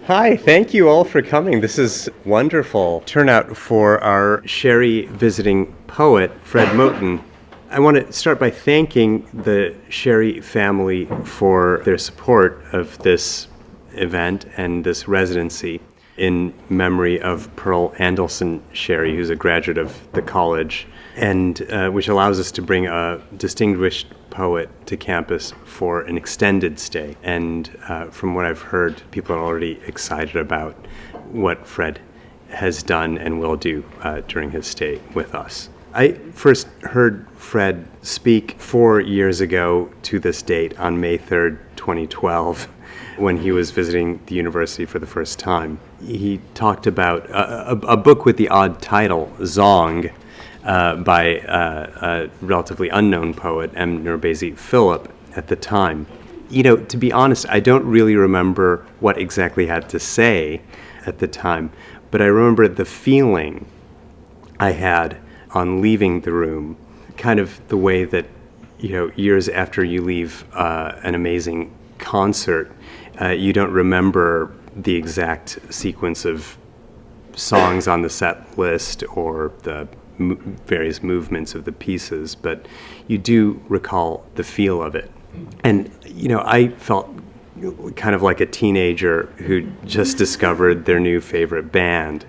Hi, thank you all for coming. This is wonderful turnout for our Sherry visiting poet, Fred Moten. I want to start by thanking the Sherry family for their support of this event and this residency in memory of Pearl Andelson Sherry, who's a graduate of the college, and which allows us to bring a distinguished poet to campus for an extended stay. And from what I've heard, people are already excited about what Fred has done and will do during his stay with us. I first heard Fred speak 4 years ago to this date on May 3rd, 2012, when he was visiting the university for the first time. He talked about a book with the odd title, Zong, by a relatively unknown poet, M. Nurbezi Philip, at the time. You know, to be honest, I don't really remember what exactly he had to say at the time, but I remember the feeling I had on leaving the room, kind of the way that, you know, years after you leave an amazing concert, you don't remember the exact sequence of songs on the set list or the various movements of the pieces, but you do recall the feel of it. And, you know, I felt kind of like a teenager who just discovered their new favorite band.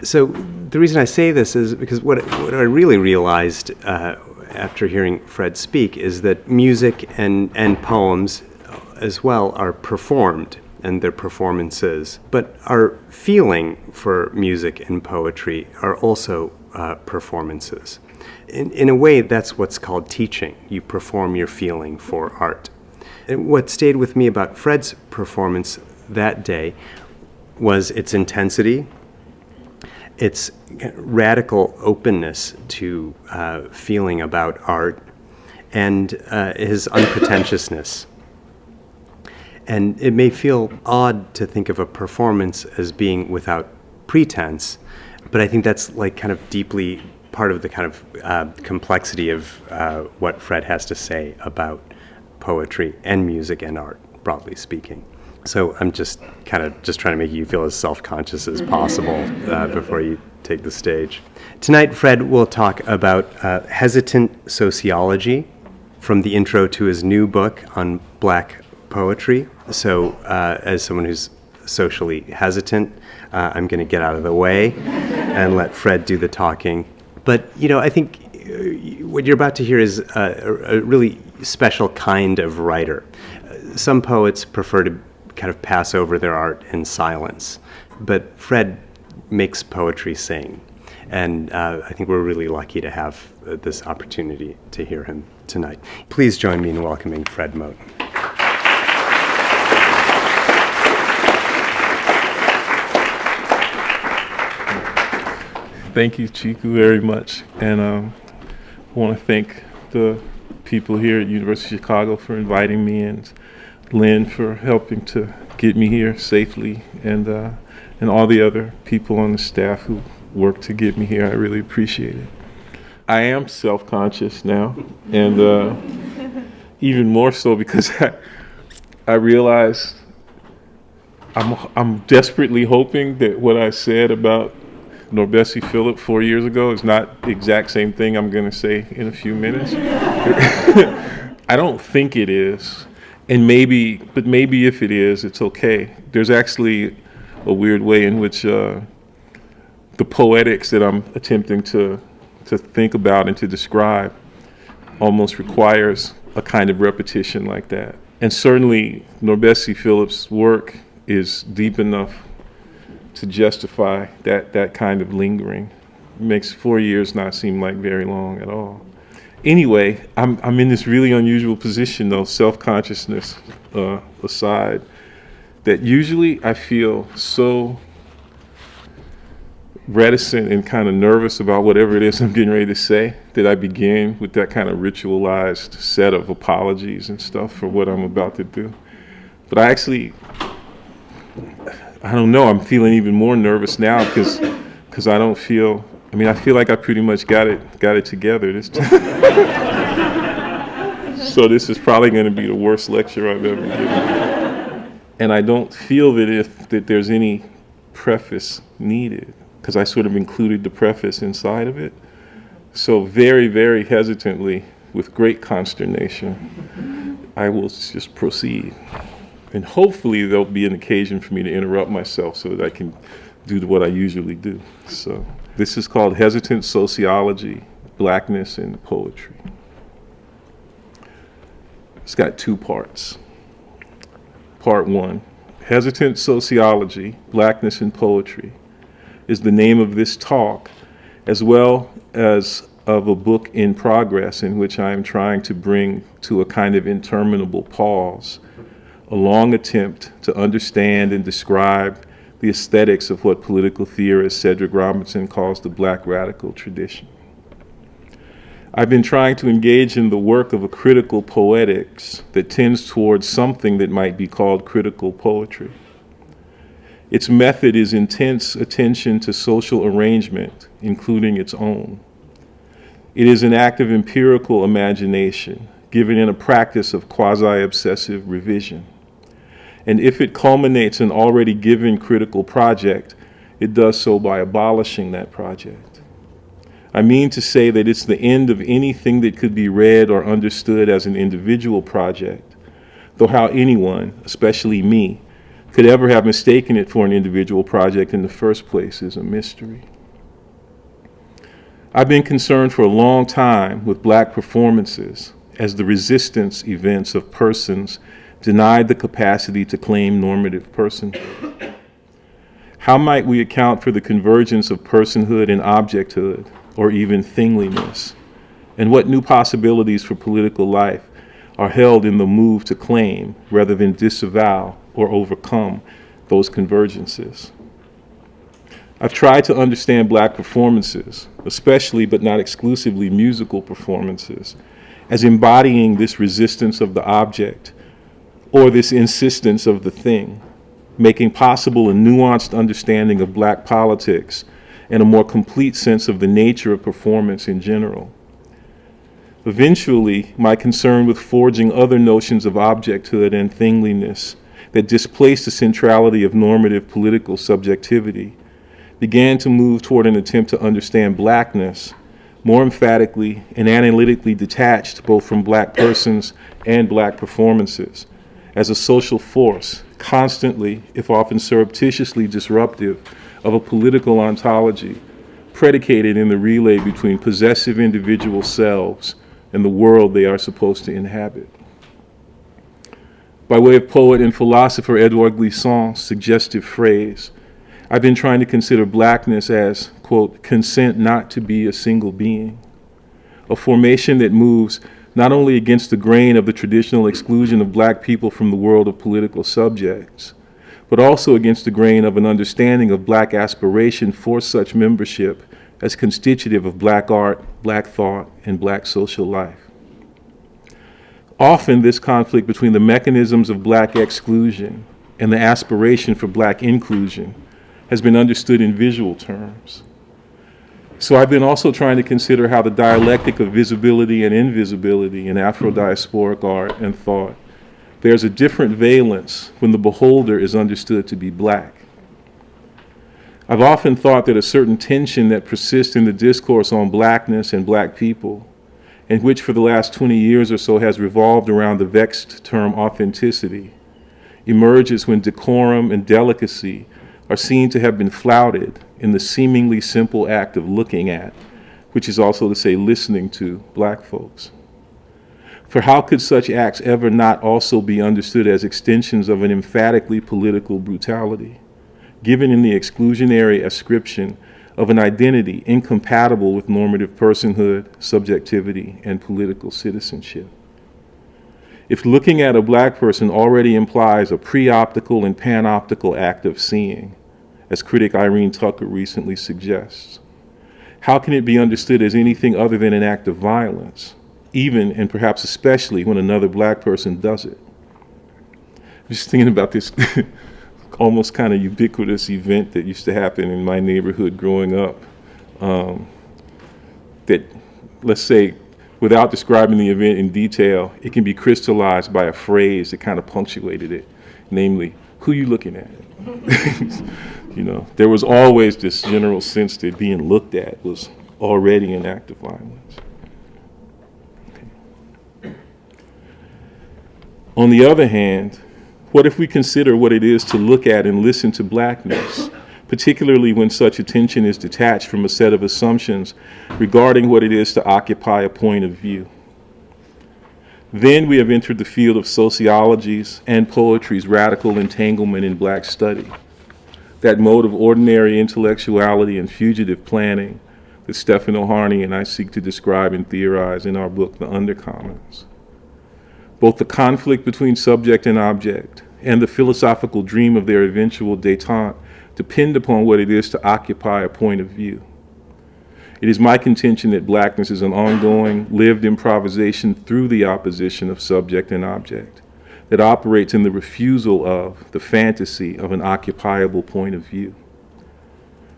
So the reason I say this is because what I really realized after hearing Fred speak is that music and poems as well are performed, and their performances. But our feeling for music and poetry are also performances. In a way, that's what's called teaching. You perform your feeling for art. And what stayed with me about Fred's performance that day was its intensity, its radical openness to feeling about art, and his unpretentiousness. And it may feel odd to think of a performance as being without pretense, but I think that's like kind of deeply part of the kind of complexity of what Fred has to say about poetry and music and art, broadly speaking. So I'm just trying to make you feel as self-conscious as possible before you take the stage. Tonight, Fred will talk about hesitant sociology, from the intro to his new book on Black poetry. So as someone who's socially hesitant, I'm going to get out of the way and let Fred do the talking. But, you know, I think what you're about to hear is a really special kind of writer. Some poets prefer to kind of pass over their art in silence, but Fred makes poetry sing. And I think we're really lucky to have this opportunity to hear him tonight. Please join me in welcoming Fred Moten. Thank you, Chiku, very much. And I want to thank the people here at University of Chicago for inviting me, and Lynn for helping to get me here safely, and all the other people on the staff who worked to get me here. I really appreciate it. I am self-conscious now, and even more so because I realize I'm desperately hoping that what I said about Nurbezi Philip 4 years ago is not the exact same thing I'm going to say in a few minutes. I don't think it is, but maybe if it is, it's okay. There's actually a weird way in which the poetics that I'm attempting to think about and to describe almost requires a kind of repetition like that. And certainly Nurbezi Philip's work is deep enough to justify that kind of lingering. It makes 4 years not seem like very long at all. Anyway, I'm in this really unusual position, though, self-consciousness aside, that usually I feel so reticent and kind of nervous about whatever it is I'm getting ready to say that I begin with that kind of ritualized set of apologies and stuff for what I'm about to do. But I don't know, I'm feeling even more nervous now because I don't feel, I feel like I pretty much got it together this time. So this is probably going to be the worst lecture I've ever given. And I don't feel that there's any preface needed, because I sort of included the preface inside of it. So very, very hesitantly, with great consternation, I will just proceed. And hopefully there'll be an occasion for me to interrupt myself so that I can do what I usually do. So this is called Hesitant Sociology, Blackness and Poetry. It's got two parts. Part one, Hesitant Sociology, Blackness and Poetry, is the name of this talk, as well as of a book in progress in which I am trying to bring to a kind of interminable pause a long attempt to understand and describe the aesthetics of what political theorist Cedric Robinson calls the Black radical tradition. I've been trying to engage in the work of a critical poetics that tends towards something that might be called critical poetry. Its method is intense attention to social arrangement, including its own. It is an act of empirical imagination, given in a practice of quasi-obsessive revision. And if it culminates an already given critical project, it does so by abolishing that project. I mean to say that it's the end of anything that could be read or understood as an individual project, though how anyone, especially me, could ever have mistaken it for an individual project in the first place is a mystery. I've been concerned for a long time with Black performances as the resistance events of persons denied the capacity to claim normative personhood. How might we account for the convergence of personhood and objecthood, or even thingliness? And what new possibilities for political life are held in the move to claim rather than disavow or overcome those convergences? I've tried to understand Black performances, especially but not exclusively musical performances, as embodying this resistance of the object or this insistence of the thing, making possible a nuanced understanding of Black politics and a more complete sense of the nature of performance in general. Eventually, my concern with forging other notions of objecthood and thingliness that displaced the centrality of normative political subjectivity began to move toward an attempt to understand Blackness more emphatically and analytically detached both from Black persons and Black performances, as a social force, constantly, if often surreptitiously disruptive, of a political ontology, predicated in the relay between possessive individual selves and the world they are supposed to inhabit. By way of poet and philosopher Edouard Glissant's suggestive phrase, I've been trying to consider Blackness as, quote, consent not to be a single being, a formation that moves not only against the grain of the traditional exclusion of Black people from the world of political subjects, but also against the grain of an understanding of Black aspiration for such membership as constitutive of Black art, Black thought, and Black social life. Often this conflict between the mechanisms of Black exclusion and the aspiration for Black inclusion has been understood in visual terms. So I've been also trying to consider how the dialectic of visibility and invisibility in Afro-diasporic art and thought bears a different valence when the beholder is understood to be Black. I've often thought that a certain tension that persists in the discourse on Blackness and Black people, and which for the last 20 years or so has revolved around the vexed term authenticity, emerges when decorum and delicacy are seen to have been flouted in the seemingly simple act of looking at, which is also to say listening to, Black folks. For how could such acts ever not also be understood as extensions of an emphatically political brutality, given in the exclusionary ascription of an identity incompatible with normative personhood, subjectivity, and political citizenship? If looking at a Black person already implies a pre-optical and panoptical act of seeing, as critic Irene Tucker recently suggests, how can it be understood as anything other than an act of violence, even and perhaps especially when another Black person does it? I'm just thinking about this almost kind of ubiquitous event that used to happen in my neighborhood growing up, that, let's say, without describing the event in detail, it can be crystallized by a phrase that kind of punctuated it, namely, who you looking at? There was always this general sense that being looked at was already an act of violence. Okay. On the other hand, what if we consider what it is to look at and listen to blackness, particularly when such attention is detached from a set of assumptions regarding what it is to occupy a point of view? Then we have entered the field of sociology's and poetry's radical entanglement in black study, that mode of ordinary intellectuality and fugitive planning that Stefano Harney and I seek to describe and theorize in our book, The Undercommons. Both the conflict between subject and object and the philosophical dream of their eventual détente depend upon what it is to occupy a point of view. It is my contention that blackness is an ongoing, lived improvisation through the opposition of subject and object that operates in the refusal of the fantasy of an occupiable point of view.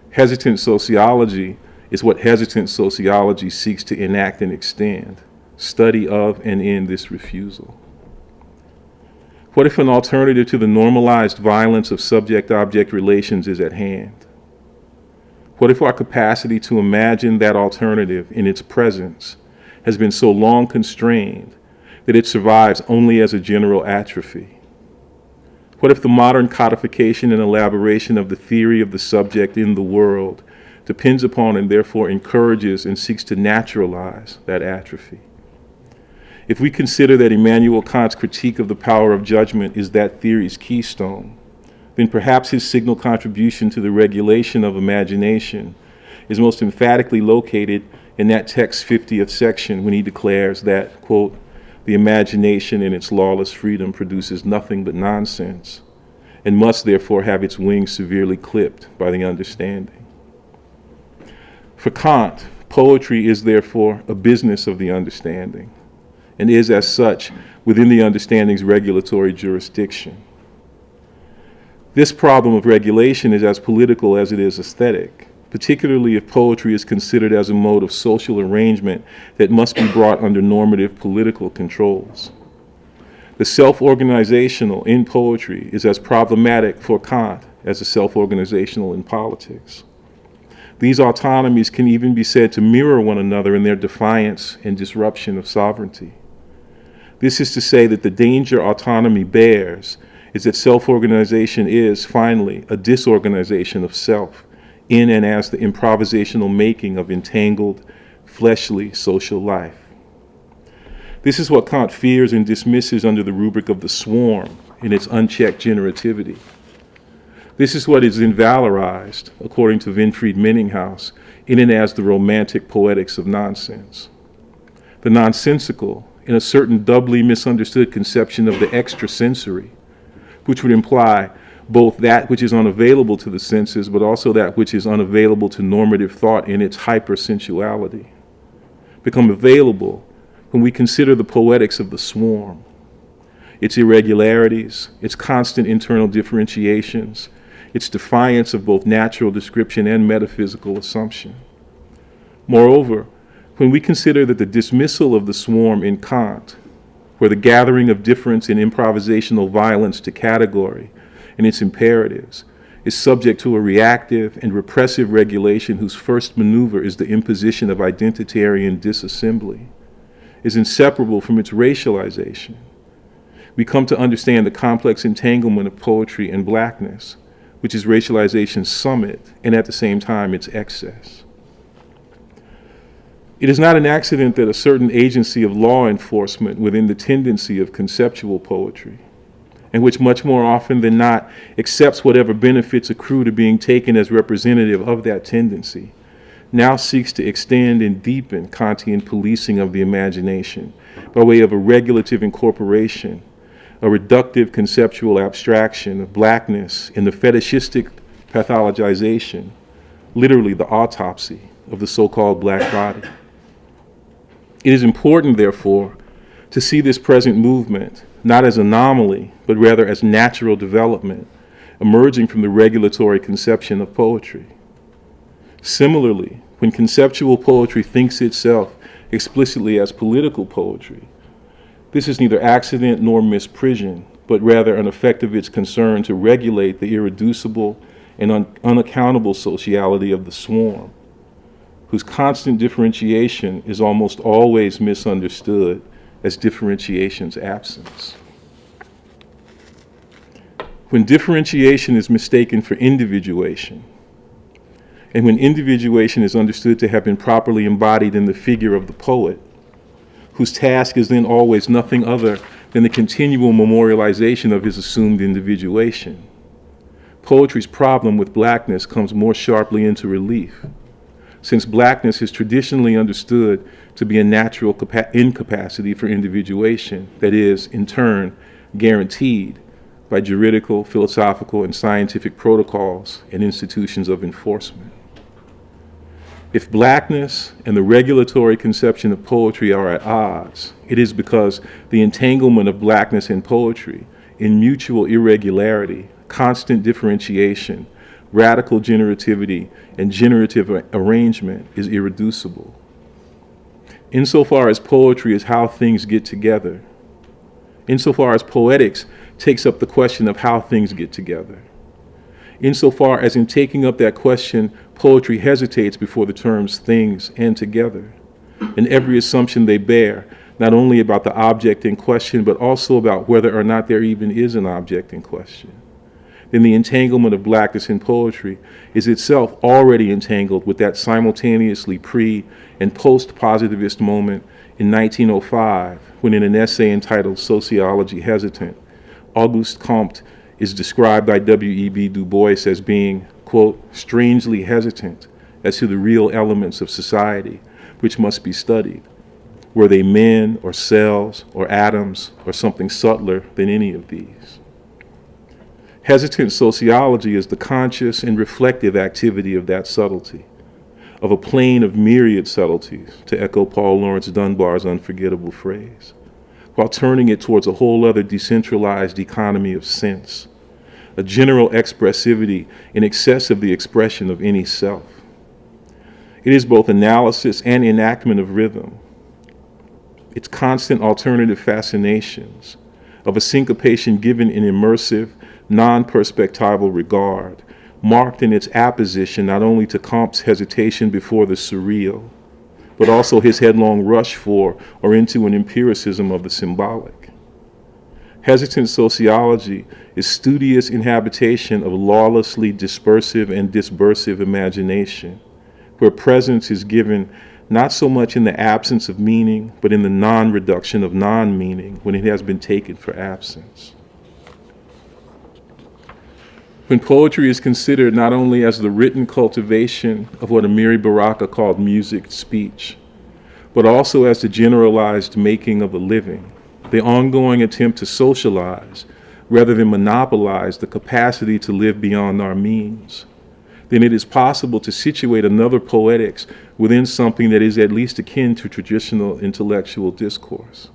Hesitant sociology is what hesitant sociology seeks to enact and extend, study of and in this refusal. What if an alternative to the normalized violence of subject-object relations is at hand? What if our capacity to imagine that alternative in its presence has been so long constrained that it survives only as a general atrophy? What if the modern codification and elaboration of the theory of the subject in the world depends upon and therefore encourages and seeks to naturalize that atrophy? If we consider that Immanuel Kant's critique of the power of judgment is that theory's keystone, then perhaps his signal contribution to the regulation of imagination is most emphatically located in that text's 50th section when he declares that, quote, the imagination in its lawless freedom produces nothing but nonsense and must therefore have its wings severely clipped by the understanding. For Kant, poetry is therefore a business of the understanding and is as such within the understanding's regulatory jurisdiction. This problem of regulation is as political as it is aesthetic, particularly if poetry is considered as a mode of social arrangement that must be brought under normative political controls. The self-organizational in poetry is as problematic for Kant as the self-organizational in politics. These autonomies can even be said to mirror one another in their defiance and disruption of sovereignty. This is to say that the danger autonomy bears is that self-organization is, finally, a disorganization of self in and as the improvisational making of entangled, fleshly social life. This is what Kant fears and dismisses under the rubric of the swarm in its unchecked generativity. This is what is invalorized, according to Winfried Menninghaus, in and as the romantic poetics of nonsense. The nonsensical, in a certain doubly misunderstood conception of the extrasensory, which would imply both that which is unavailable to the senses, but also that which is unavailable to normative thought in its hypersensuality, become available when we consider the poetics of the swarm, its irregularities, its constant internal differentiations, its defiance of both natural description and metaphysical assumption. Moreover, when we consider that the dismissal of the swarm in Kant, where the gathering of difference in improvisational violence to category and its imperatives is subject to a reactive and repressive regulation whose first maneuver is the imposition of identitarian disassembly, is inseparable from its racialization, we come to understand the complex entanglement of poetry and blackness, which is racialization's summit and at the same time its excess. It is not an accident that a certain agency of law enforcement within the tendency of conceptual poetry, and which much more often than not accepts whatever benefits accrue to being taken as representative of that tendency, now seeks to extend and deepen Kantian policing of the imagination by way of a regulative incorporation, a reductive conceptual abstraction of blackness in the fetishistic pathologization, literally the autopsy of the so-called black body. It is important, therefore, to see this present movement not as anomaly, but rather as natural development emerging from the regulatory conception of poetry. Similarly, when conceptual poetry thinks itself explicitly as political poetry, this is neither accident nor misprision, but rather an effect of its concern to regulate the irreducible and unaccountable sociality of the swarm, whose constant differentiation is almost always misunderstood as differentiation's absence. When differentiation is mistaken for individuation, and when individuation is understood to have been properly embodied in the figure of the poet, whose task is then always nothing other than the continual memorialization of his assumed individuation, poetry's problem with blackness comes more sharply into relief, since blackness is traditionally understood to be a natural incapacity for individuation that is, in turn, guaranteed by juridical, philosophical, and scientific protocols and institutions of enforcement. If blackness and the regulatory conception of poetry are at odds, it is because the entanglement of blackness and poetry in mutual irregularity, constant differentiation, radical generativity, and generative arrangement is irreducible. Insofar as poetry is how things get together, insofar as poetics takes up the question of how things get together, insofar as in taking up that question, poetry hesitates before the terms things and together, and every assumption they bear, not only about the object in question, but also about whether or not there even is an object in question, then the entanglement of blackness in poetry is itself already entangled with that simultaneously pre- and post-positivist moment in 1905, when in an essay entitled Sociology Hesitant, Auguste Comte is described by W.E.B. Du Bois as being, quote, strangely hesitant as to the real elements of society, which must be studied. Were they men or cells or atoms or something subtler than any of these? Hesitant sociology is the conscious and reflective activity of that subtlety, of a plane of myriad subtleties, to echo Paul Laurence Dunbar's unforgettable phrase, while turning it towards a whole other decentralized economy of sense, a general expressivity in excess of the expression of any self. It is both analysis and enactment of rhythm, its constant alternative fascinations, of a syncopation given in immersive, non-perspectival regard, marked in its apposition not only to Comte's hesitation before the surreal, but also his headlong rush for or into an empiricism of the symbolic. Hesitant sociology is studious inhabitation of lawlessly dispersive and disbursive imagination, where presence is given not so much in the absence of meaning, but in the non-reduction of non-meaning when it has been taken for absence. When poetry is considered not only as the written cultivation of what Amiri Baraka called music speech, but also as the generalized making of a living, the ongoing attempt to socialize rather than monopolize the capacity to live beyond our means, then it is possible to situate another poetics within something that is at least akin to traditional intellectual discourse.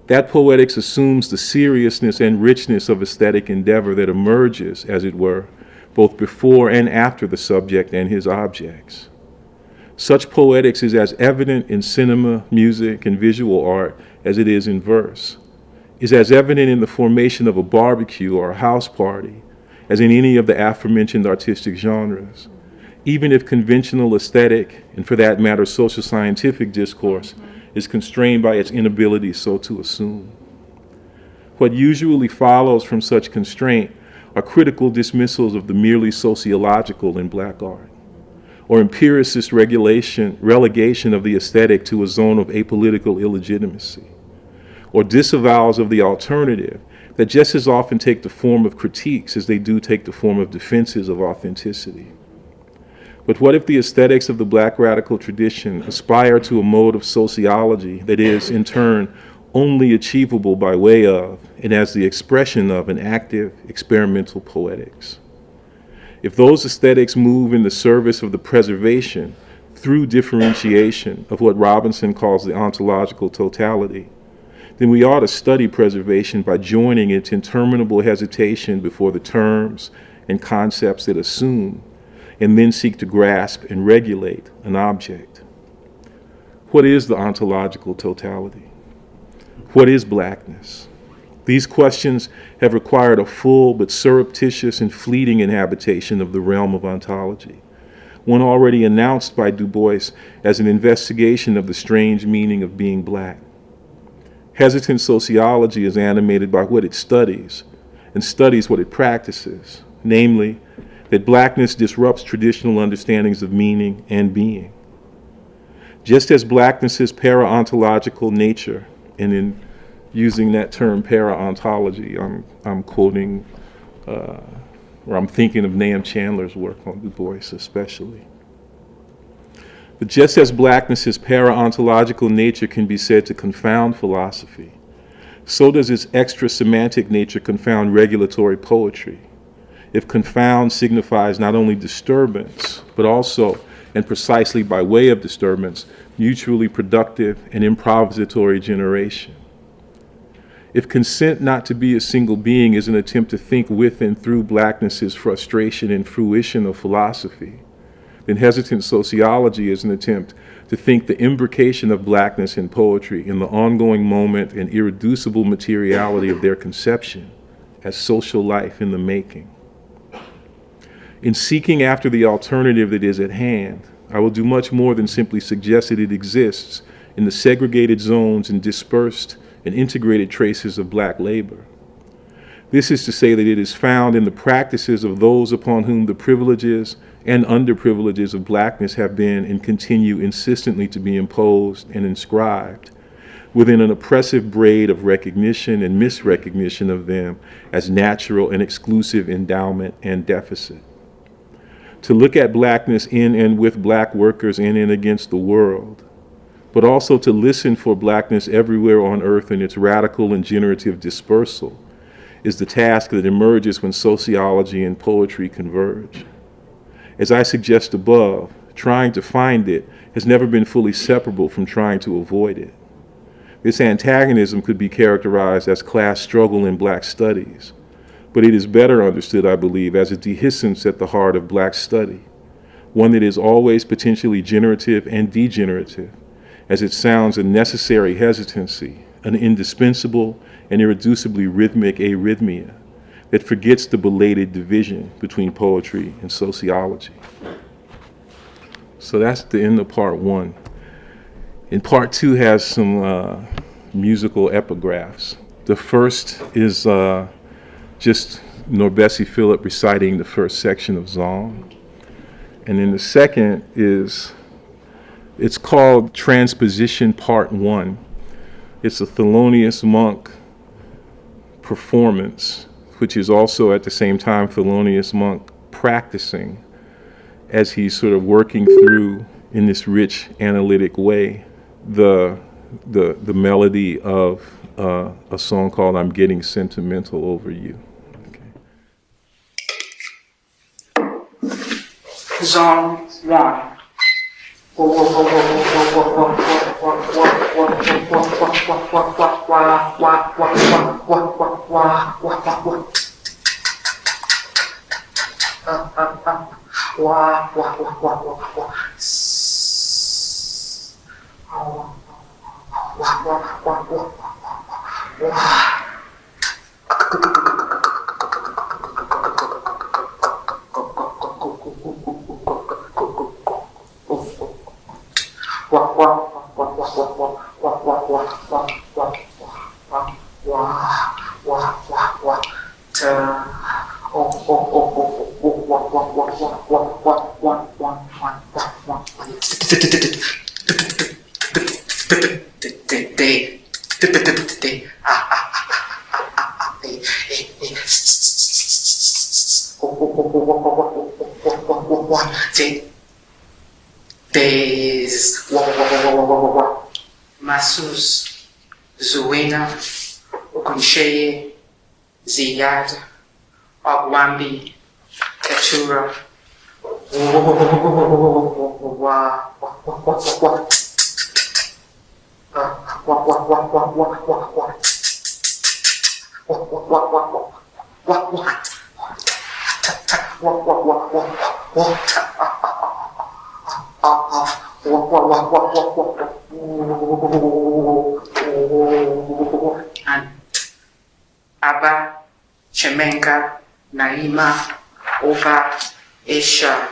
That poetics assumes the seriousness and richness of aesthetic endeavor that emerges, as it were, both before and after the subject and his objects. Such poetics is as evident in cinema, music, and visual art as it is in verse, is as evident in the formation of a barbecue or a house party as in any of the aforementioned artistic genres, even if conventional aesthetic, and for that matter social scientific discourse, is constrained by its inability so to assume. What usually follows from such constraint are critical dismissals of the merely sociological in black art, or empiricist relegation of the aesthetic to a zone of apolitical illegitimacy, or disavowals of the alternative that just as often take the form of critiques as they do take the form of defenses of authenticity. But what if the aesthetics of the black radical tradition aspire to a mode of sociology that is, in turn, only achievable by way of and as the expression of an active, experimental poetics? If those aesthetics move in the service of the preservation, through differentiation, of what Robinson calls the ontological totality, then we ought to study preservation by joining its interminable hesitation before the terms and concepts it assume, and then seek to grasp and regulate an object. What is the ontological totality? What is blackness? These questions have required a full but surreptitious and fleeting inhabitation of the realm of ontology, one already announced by Du Bois as an investigation of the strange meaning of being black. Hesitant sociology is animated by what it studies, and studies what it practices, namely, that blackness disrupts traditional understandings of meaning and being. Just as blackness's para-ontological nature, and in using that term para-ontology, I'm quoting, or I'm thinking of Nahum Chandler's work on Du Bois especially. But just as blackness's para-ontological nature can be said to confound philosophy, so does its extra-semantic nature confound regulatory poetry. If confound signifies not only disturbance, but also, and precisely by way of disturbance, mutually productive and improvisatory generation. If consent not to be a single being is an attempt to think with and through blackness's frustration and fruition of philosophy, then hesitant sociology is an attempt to think the imbrication of blackness in poetry in the ongoing moment and irreducible materiality of their conception as social life in the making. In seeking after the alternative that is at hand, I will do much more than simply suggest that it exists in the segregated zones and dispersed and integrated traces of black labor. This is to say that it is found in the practices of those upon whom the privileges and underprivileges of blackness have been and continue insistently to be imposed and inscribed within an oppressive braid of recognition and misrecognition of them as natural and exclusive endowment and deficit. To look at blackness in and with black workers in and against the world, but also to listen for blackness everywhere on earth in its radical and generative dispersal, is the task that emerges when sociology and poetry converge. As I suggest above, trying to find it has never been fully separable from trying to avoid it. This antagonism could be characterized as class struggle in black studies, but it is better understood, I believe, as a dehiscence at the heart of black study, one that is always potentially generative and degenerative, as it sounds a necessary hesitancy, an indispensable and irreducibly rhythmic arrhythmia that forgets the belated division between poetry and sociology. So that's the end of part one. And part two has some musical epigraphs. The first is just Norbesi Philip reciting the first section of Zong. And then the second it's called Transposition Part 1. It's a Thelonious Monk performance, which is also at the same time Thelonious Monk practicing as he's sort of working through, in this rich analytic way, the melody of a song called I'm Getting Sentimental Over You. Zone 1. Masus, Zuena, Okunsheye, Ziyad, Ogwambi, Ketura, and Menka, Naima, Ova, Esha.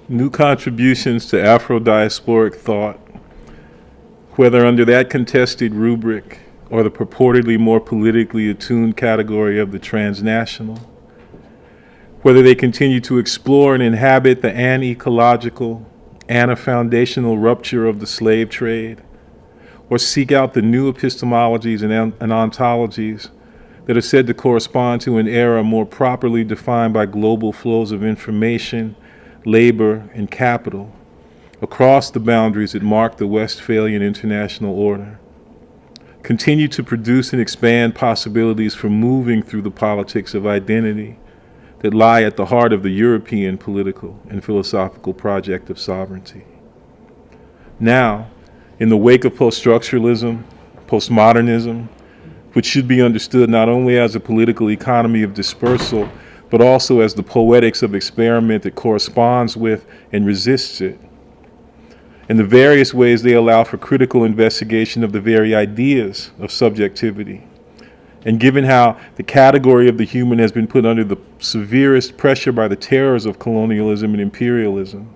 New contributions to Afro-diasporic thought, whether under that contested rubric or the purportedly more politically attuned category of the transnational, whether they continue to explore and inhabit the anecological, ana-foundational rupture of the slave trade, or seek out the new epistemologies and ontologies that are said to correspond to an era more properly defined by global flows of information, labor, and capital across the boundaries that mark the Westphalian international order. Continue to produce and expand possibilities for moving through the politics of identity that lie at the heart of the European political and philosophical project of sovereignty. Now, in the wake of post-structuralism, postmodernism, which should be understood not only as a political economy of dispersal, but also as the poetics of experiment that corresponds with and resists it, and the various ways they allow for critical investigation of the very ideas of subjectivity, And given how the category of the human has been put under the severest pressure by the terrors of colonialism and imperialism,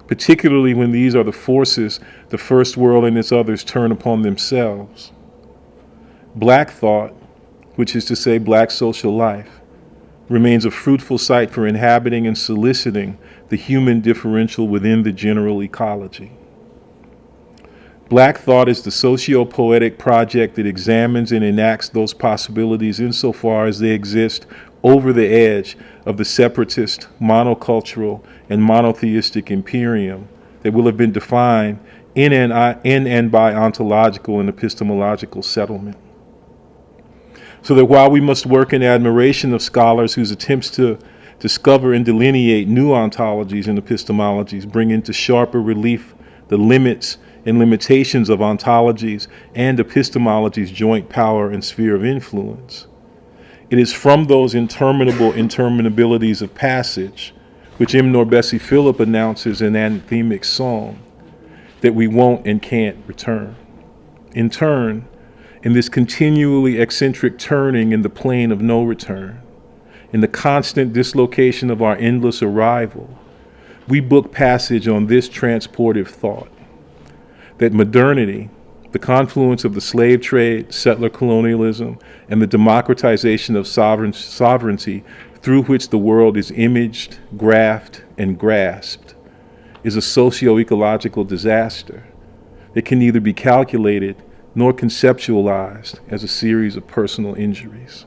particularly when these are the forces the first world and its others turn upon themselves, Black thought, which is to say Black social life, remains a fruitful site for inhabiting and soliciting the human differential within the general ecology. Black thought is the socio-poetic project that examines and enacts those possibilities insofar as they exist over the edge of the separatist, monocultural, and monotheistic imperium that will have been defined in and by ontological and epistemological settlement. So that while we must work in admiration of scholars whose attempts to discover and delineate new ontologies and epistemologies bring into sharper relief the limits and limitations of ontologies and epistemologies' joint power and sphere of influence, it is from those interminable interminabilities of passage, which M. Norbesi Philip announces in an anthemic song, that we won't and can't return. In turn, in this continually eccentric turning in the plane of no return, in the constant dislocation of our endless arrival, we book passage on this transportive thought, that modernity, the confluence of the slave trade, settler colonialism, and the democratization of sovereignty through which the world is imaged, graphed, and grasped, is a socio-ecological disaster that can neither be calculated nor conceptualized as a series of personal injuries.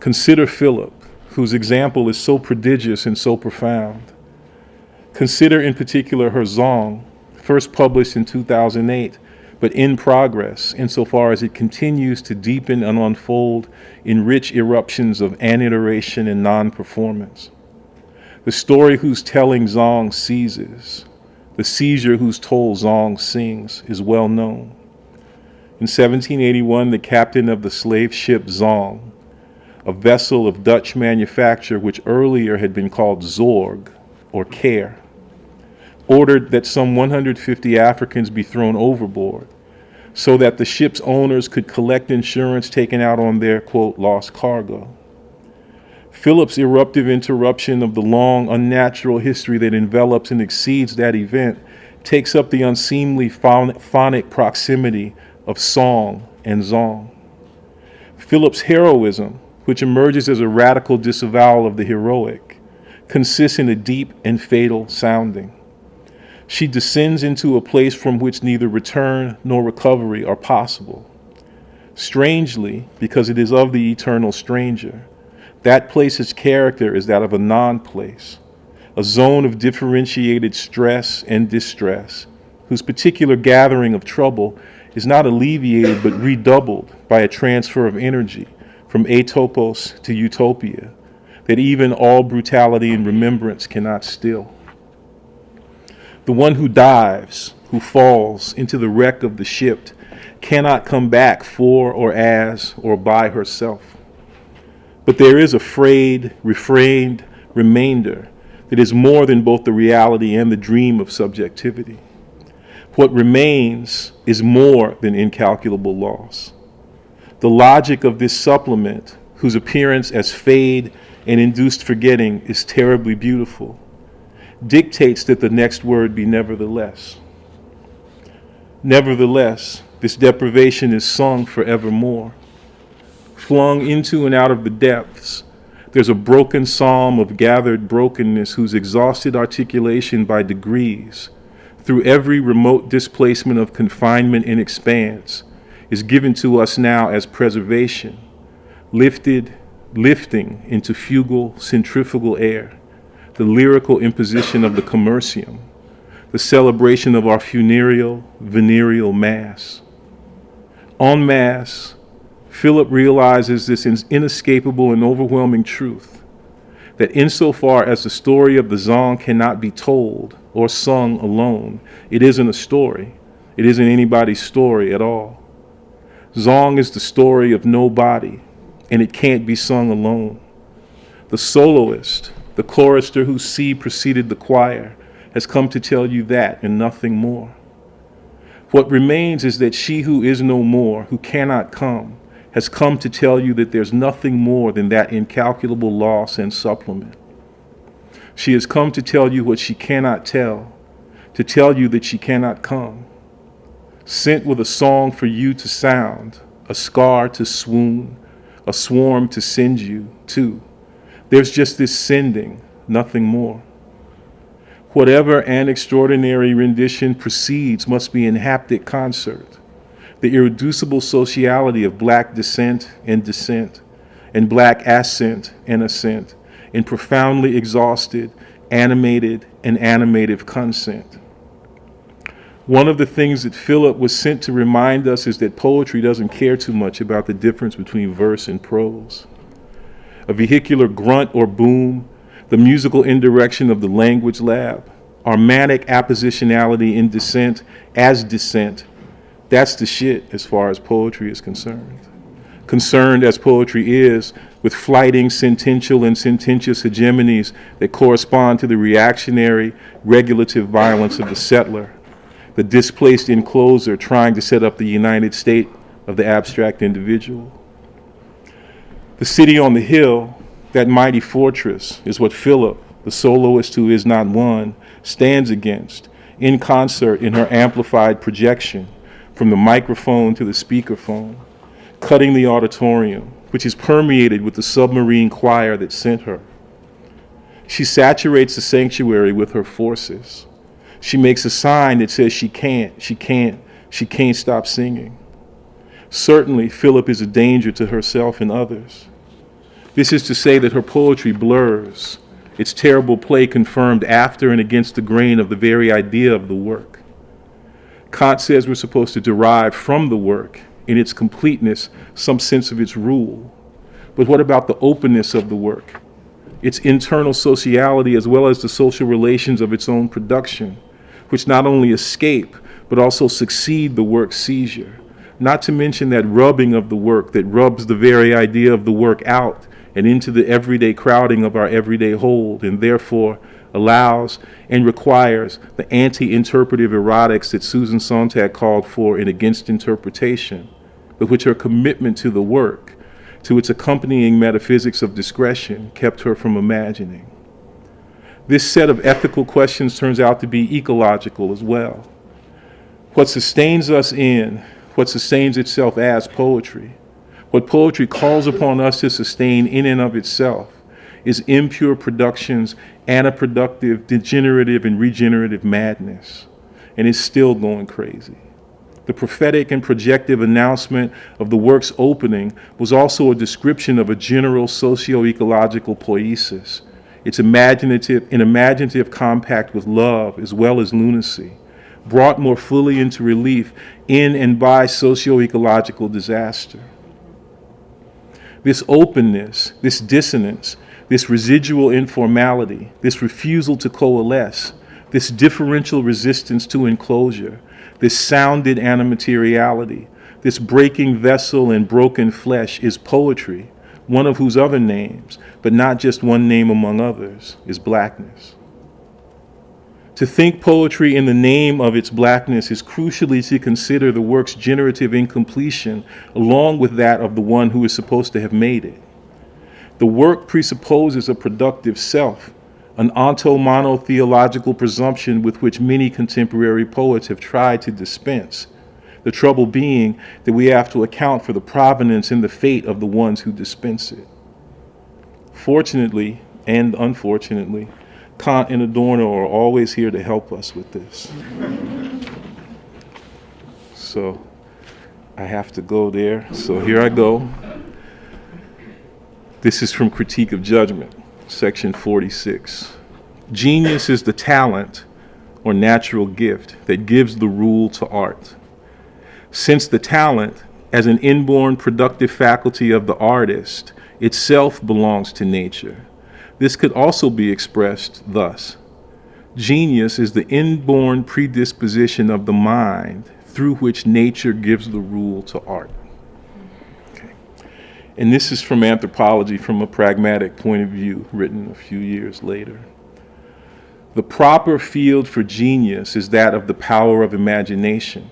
Consider Philip, whose example is so prodigious and so profound. Consider in particular her song, first published in 2008, but in progress insofar as it continues to deepen and unfold in rich eruptions of aniteration and non-performance. The story whose telling Zong seizes, the seizure whose toll Zong sings, is well known. In 1781, the captain of the slave ship Zong, a vessel of Dutch manufacture which earlier had been called Zorg, or Care, ordered that some 150 Africans be thrown overboard so that the ship's owners could collect insurance taken out on their, quote, lost cargo. Philip's eruptive interruption of the long, unnatural history that envelops and exceeds that event takes up the unseemly phonic proximity of song and zong. Philip's heroism, which emerges as a radical disavowal of the heroic, consists in a deep and fatal sounding. She descends into a place from which neither return nor recovery are possible. Strangely, because it is of the eternal stranger, that place's character is that of a non-place, a zone of differentiated stress and distress, whose particular gathering of trouble is not alleviated but redoubled by a transfer of energy from atopos to utopia that even all brutality and remembrance cannot still. The one who dives, who falls into the wreck of the ship, cannot come back for or as or by herself. But there is a frayed, refrained remainder that is more than both the reality and the dream of subjectivity. What remains is more than incalculable loss. The logic of this supplement, whose appearance as fade and induced forgetting is terribly beautiful, dictates that the next word be nevertheless. Nevertheless, this deprivation is sung forevermore. Flung into and out of the depths, there's a broken psalm of gathered brokenness whose exhausted articulation by degrees, through every remote displacement of confinement and expanse, is given to us now as preservation, lifting into fugal, centrifugal air, the lyrical imposition of the commercium, the celebration of our funereal, venereal mass. En masse, Philip realizes this inescapable and overwhelming truth, that insofar as the story of the Zong cannot be told or sung alone, it isn't a story. It isn't anybody's story at all. Zong is the story of nobody, and it can't be sung alone. The soloist, the chorister whose C preceded the choir, has come to tell you that and nothing more. What remains is that she who is no more, who cannot come, has come to tell you that there's nothing more than that incalculable loss and supplement. She has come to tell you what she cannot tell, to tell you that she cannot come. Sent with a song for you to sound, a scar to swoon, a swarm to send you to. There's just this sending, nothing more. Whatever an extraordinary rendition precedes must be in haptic concert. The irreducible sociality of black descent, and black ascent and ascent, in profoundly exhausted, animated, and animative consent. One of the things that Philip was sent to remind us is that poetry doesn't care too much about the difference between verse and prose. A vehicular grunt or boom, the musical indirection of the language lab, our manic appositionality in dissent as dissent, that's the shit as far as poetry is concerned. Concerned as poetry is with flighting sentential and sententious hegemonies that correspond to the reactionary, regulative violence of the settler, the displaced encloser trying to set up the United State of the abstract individual. The city on the hill, that mighty fortress, is what Philip, the soloist who is not one, stands against, in concert in her amplified projection, from the microphone to the speakerphone, cutting the auditorium, which is permeated with the submarine choir that sent her. She saturates the sanctuary with her forces. She makes a sign that says she can't stop singing. Certainly, Philip is a danger to herself and others. This is to say that her poetry blurs, its terrible play confirmed after and against the grain of the very idea of the work. Kant says we're supposed to derive from the work, in its completeness, some sense of its rule. But what about the openness of the work, its internal sociality as well as the social relations of its own production, which not only escape, but also succeed the work's seizure? Not to mention that rubbing of the work that rubs the very idea of the work out and into the everyday crowding of our everyday hold, and therefore allows and requires the anti-interpretive erotics that Susan Sontag called for in Against Interpretation, but which her commitment to the work, to its accompanying metaphysics of discretion, kept her from imagining. This set of ethical questions turns out to be ecological as well. What sustains us in, what sustains itself as poetry, what poetry calls upon us to sustain in and of itself, is impure production's antiproductive, degenerative, and regenerative madness, and is still going crazy. The prophetic and projective announcement of the work's opening was also a description of a general socio-ecological poiesis, its imaginative compact with love as well as lunacy, brought more fully into relief in and by socio-ecological disaster. This openness, this dissonance, this residual informality, this refusal to coalesce, this differential resistance to enclosure, this sounded animateriality, this breaking vessel and broken flesh is poetry, one of whose other names, but not just one name among others, is blackness. To think poetry in the name of its blackness is crucially to consider the work's generative incompletion along with that of the one who is supposed to have made it. The work presupposes a productive self, an onto-monotheological presumption with which many contemporary poets have tried to dispense, the trouble being that we have to account for the provenance and the fate of the ones who dispense it. Fortunately and unfortunately, Kant and Adorno are always here to help us with this. So I have to go there, so here I go. This is from Critique of Judgment, section 46. Genius is the talent or natural gift that gives the rule to art. Since the talent, as an inborn productive faculty of the artist, itself belongs to nature, this could also be expressed thus. Genius is the inborn predisposition of the mind through which nature gives the rule to art. Okay. And this is from Anthropology from a Pragmatic Point of View, written a few years later. The proper field for genius is that of the power of imagination,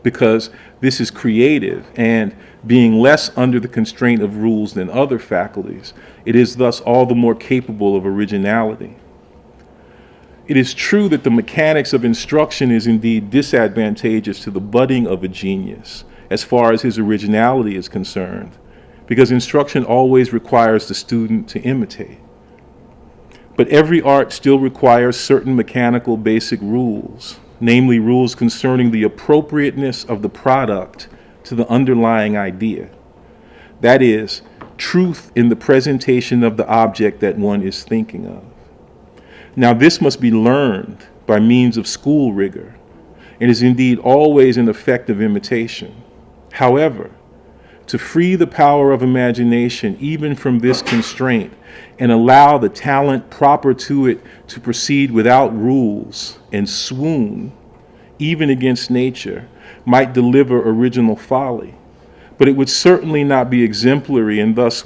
because this is creative, and being less under the constraint of rules than other faculties, it is thus all the more capable of originality. It is true that the mechanics of instruction is indeed disadvantageous to the budding of a genius as far as his originality is concerned, because instruction always requires the student to imitate. But every art still requires certain mechanical basic rules, namely rules concerning the appropriateness of the product to the underlying idea. That is, truth in the presentation of the object that one is thinking of. Now, this must be learned by means of school rigor, and is indeed always an effect of imitation. However, to free the power of imagination even from this constraint and allow the talent proper to it to proceed without rules and swoon, even against nature, might deliver original folly. But it would certainly not be exemplary, and thus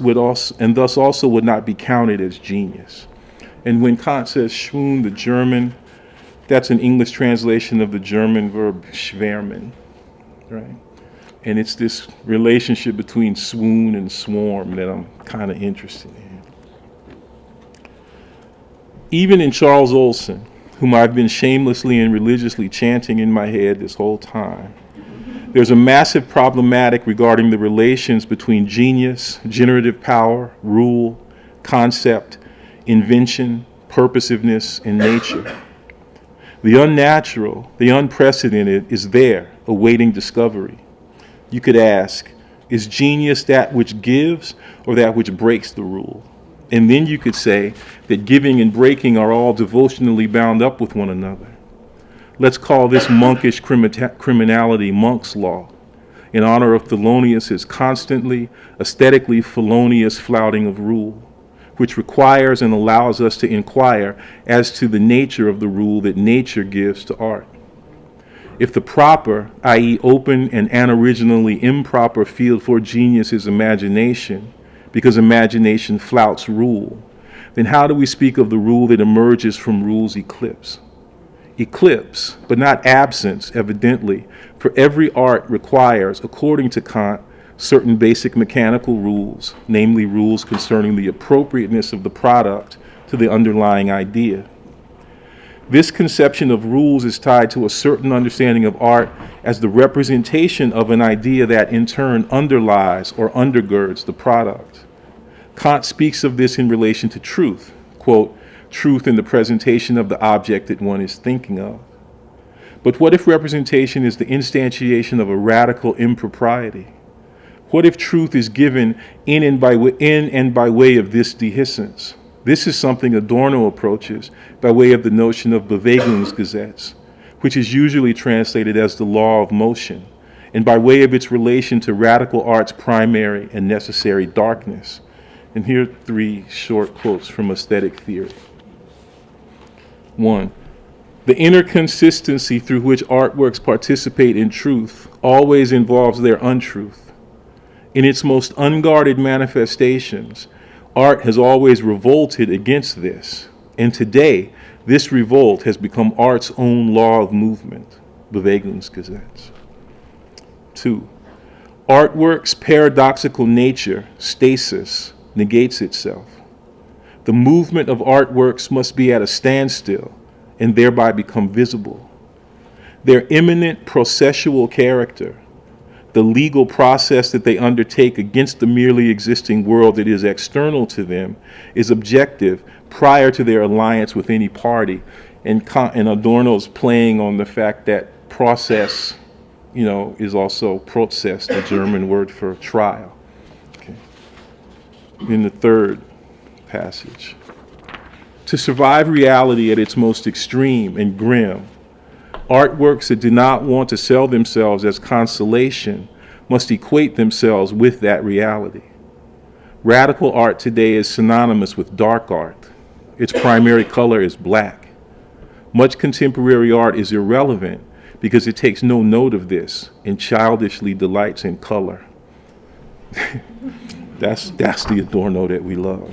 also would not be counted as genius. And when Kant says swoon, the German, that's an English translation of the German verb schwärmen, right? And it's this relationship between swoon and swarm that I'm kind of interested in. Even in Charles Olson, whom I've been shamelessly and religiously chanting in my head this whole time, there's a massive problematic regarding the relations between genius, generative power, rule, concept, invention, purposiveness, and nature. The unnatural, the unprecedented is there, awaiting discovery. You could ask, is genius that which gives or that which breaks the rule? And then you could say that giving and breaking are all devotionally bound up with one another. Let's call this monkish criminality Monk's Law, in honor of Thelonious' constantly, aesthetically felonious flouting of rule, which requires and allows us to inquire as to the nature of the rule that nature gives to art. If the proper, i.e. open and unoriginally improper field for genius is imagination, because imagination flouts rule, then how do we speak of the rule that emerges from rule's eclipse? Eclipse, but not absence, evidently, for every art requires, according to Kant, certain basic mechanical rules, namely rules concerning the appropriateness of the product to the underlying idea. This conception of rules is tied to a certain understanding of art as the representation of an idea that in turn underlies or undergirds the product. Kant speaks of this in relation to truth, quote, truth in the presentation of the object that one is thinking of. But what if representation is the instantiation of a radical impropriety? What if truth is given in and by way of this dehiscence? This is something Adorno approaches by way of the notion of Bewegungsgesetz, which is usually translated as the law of motion, and by way of its relation to radical art's primary and necessary darkness. And here are 3 short quotes from aesthetic theory. 1. The inner consistency through which artworks participate in truth always involves their untruth. In its most unguarded manifestations, art has always revolted against this, and today, this revolt has become art's own law of movement, Bewegungsgesetz. 2. Artwork's paradoxical nature, stasis, negates itself. The movement of artworks must be at a standstill and thereby become visible. Their imminent processual character, the legal process that they undertake against the merely existing world that is external to them, is objective prior to their alliance with any party. And Adorno's playing on the fact that process, is also Prozess, the German word for trial. Okay. In the 3rd passage, to survive reality at its most extreme and grim, artworks that do not want to sell themselves as consolation must equate themselves with that reality. Radical art today is synonymous with dark art. Its primary color is black. Much contemporary art is irrelevant because it takes no note of this and childishly delights in color. That's the Adorno that we love.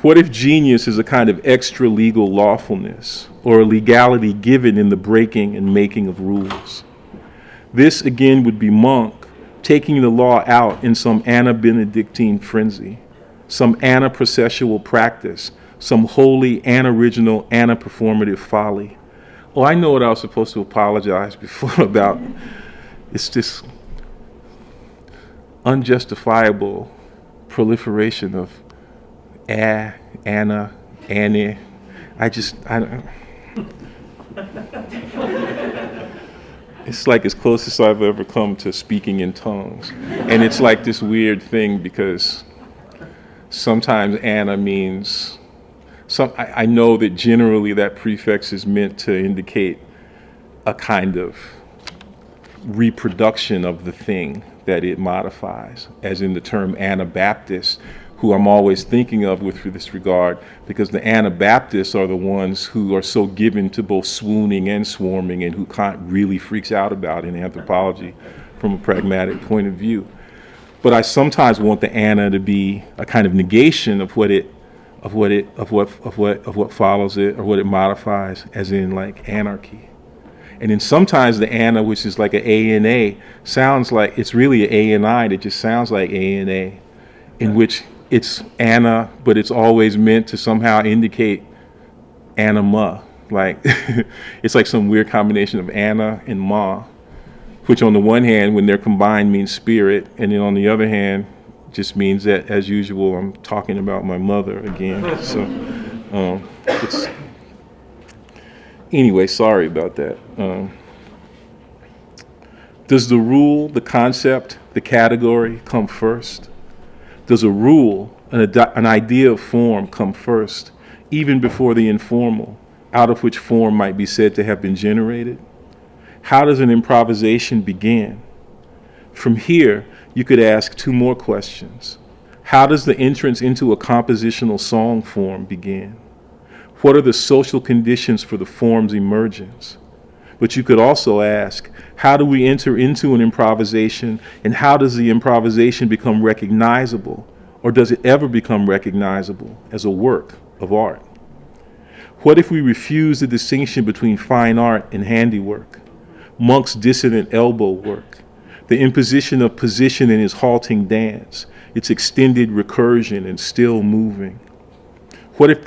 What if genius is a kind of extra legal lawfulness or a legality given in the breaking and making of rules? This again would be Monk taking the law out in some Anna-Benedictine frenzy, some Anna-processual practice, some wholly Anna-original, Anna-performative folly. Oh, I know what I was supposed to apologize before about. It's this unjustifiable proliferation of Anna, Annie. I don't. It's like as close as I've ever come to speaking in tongues. And it's like this weird thing because sometimes Anna means, I know that generally that prefix is meant to indicate a kind of reproduction of the thing that it modifies, as in the term Anabaptist, who I'm always thinking of with this regard, because the Anabaptists are the ones who are so given to both swooning and swarming, and who Kant really freaks out about in anthropology from a pragmatic point of view. But I sometimes want the Anna to be a kind of negation of what follows it, or what it modifies, as in like anarchy. And then sometimes the Anna, which is like an A-N-A, sounds like it's really an A-N-I that just sounds like A-N-A, in which it's Anna, but it's always meant to somehow indicate anima. Like, it's like some weird combination of Anna and Ma, which on the one hand, when they're combined, means spirit, and then on the other hand, just means that, as usual, I'm talking about my mother again. So, anyway, sorry about that. Does the rule, the concept, the category come first? Does a rule, an idea of form, come first, even before the informal, out of which form might be said to have been generated? How does an improvisation begin? From here, you could ask two more questions. How does the entrance into a compositional song form begin? What are the social conditions for the form's emergence? But you could also ask, how do we enter into an improvisation, and how does the improvisation become recognizable, or does it ever become recognizable as a work of art? What if we refuse the distinction between fine art and handiwork, Monk's dissonant elbow work, the imposition of position in his halting dance, its extended recursion and still moving? What if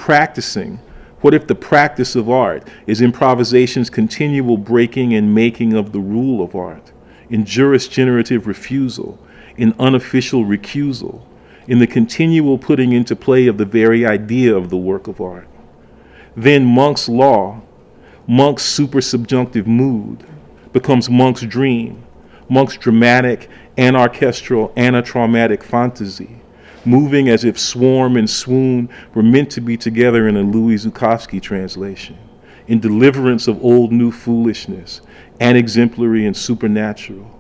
the practice of art is improvisation's continual breaking and making of the rule of art, in jurisgenerative refusal, in unofficial recusal, in the continual putting into play of the very idea of the work of art? Then Monk's law, Monk's supersubjunctive mood, becomes Monk's dream, Monk's dramatic, anarchestral, anatraumatic fantasy, moving as if swarm and swoon were meant to be together in a Louis Zukowski translation, in deliverance of old new foolishness, unexemplary and supernatural.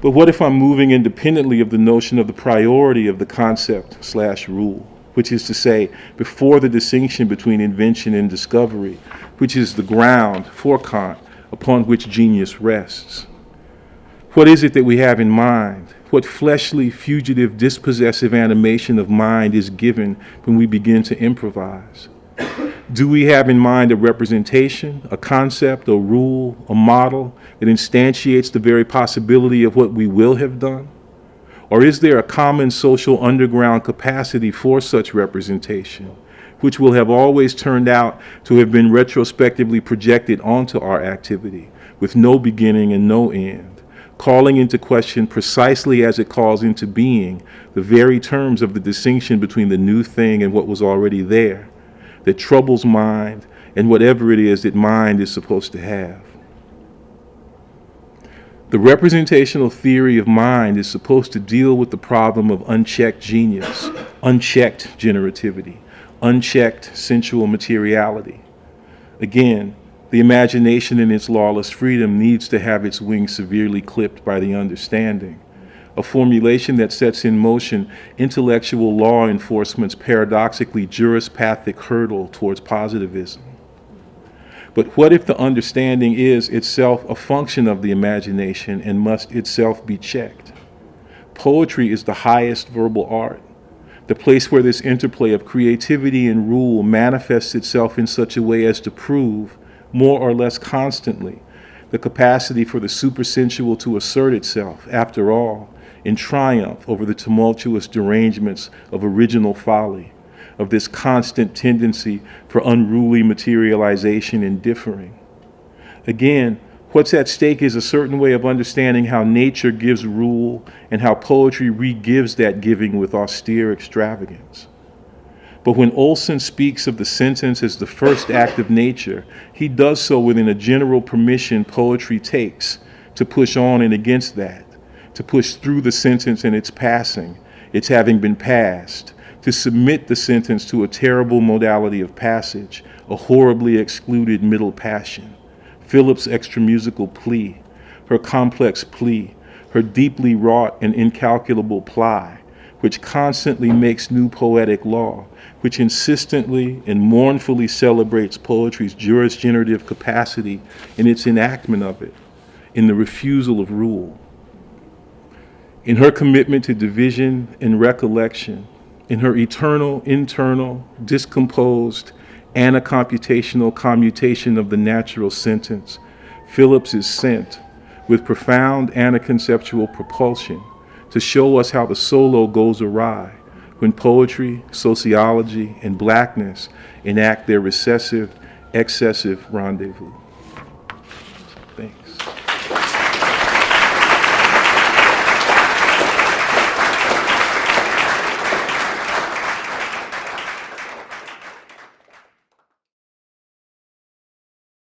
But what if I'm moving independently of the notion of the priority of the concept/rule, which is to say, before the distinction between invention and discovery, which is the ground, for Kant, upon which genius rests? What is it that we have in mind? What fleshly, fugitive, dispossessive animation of mind is given when we begin to improvise? Do we have in mind a representation, a concept, a rule, a model that instantiates the very possibility of what we will have done? Or is there a common social underground capacity for such representation, which will have always turned out to have been retrospectively projected onto our activity, with no beginning and no end, calling into question precisely as it calls into being the very terms of the distinction between the new thing and what was already there, that troubles mind and whatever it is that mind is supposed to have? The representational theory of mind is supposed to deal with the problem of unchecked genius, unchecked generativity, unchecked sensual materiality. Again, the imagination in its lawless freedom needs to have its wings severely clipped by the understanding, a formulation that sets in motion intellectual law enforcement's paradoxically jurispathic hurdle towards positivism. But what if the understanding is itself a function of the imagination and must itself be checked? Poetry is the highest verbal art. the place where this interplay of creativity and rule manifests itself in such a way as to prove, more or less constantly, the capacity for the supersensual to assert itself, after all, in triumph over the tumultuous derangements of original folly, of this constant tendency for unruly materialization and differing. Again, what's at stake is a certain way of understanding how nature gives rule and how poetry re-gives that giving with austere extravagance. But when Olson speaks of the sentence as the first act of nature, he does so within a general permission poetry takes to push on and against that, to push through the sentence and its passing, its having been passed, to submit the sentence to a terrible modality of passage, a horribly excluded middle passion. Philip's extramusical plea, her complex plea, her deeply wrought and incalculable ply, which constantly makes new poetic law, which insistently and mournfully celebrates poetry's jurisgenerative capacity in its enactment of it, in the refusal of rule. In her commitment to division and recollection, in her eternal, internal, discomposed, anacomputational commutation of the natural sentence, Phillips is sent with profound anaconceptual propulsion to show us how the solo goes awry when poetry, sociology, and blackness enact their recessive, excessive rendezvous.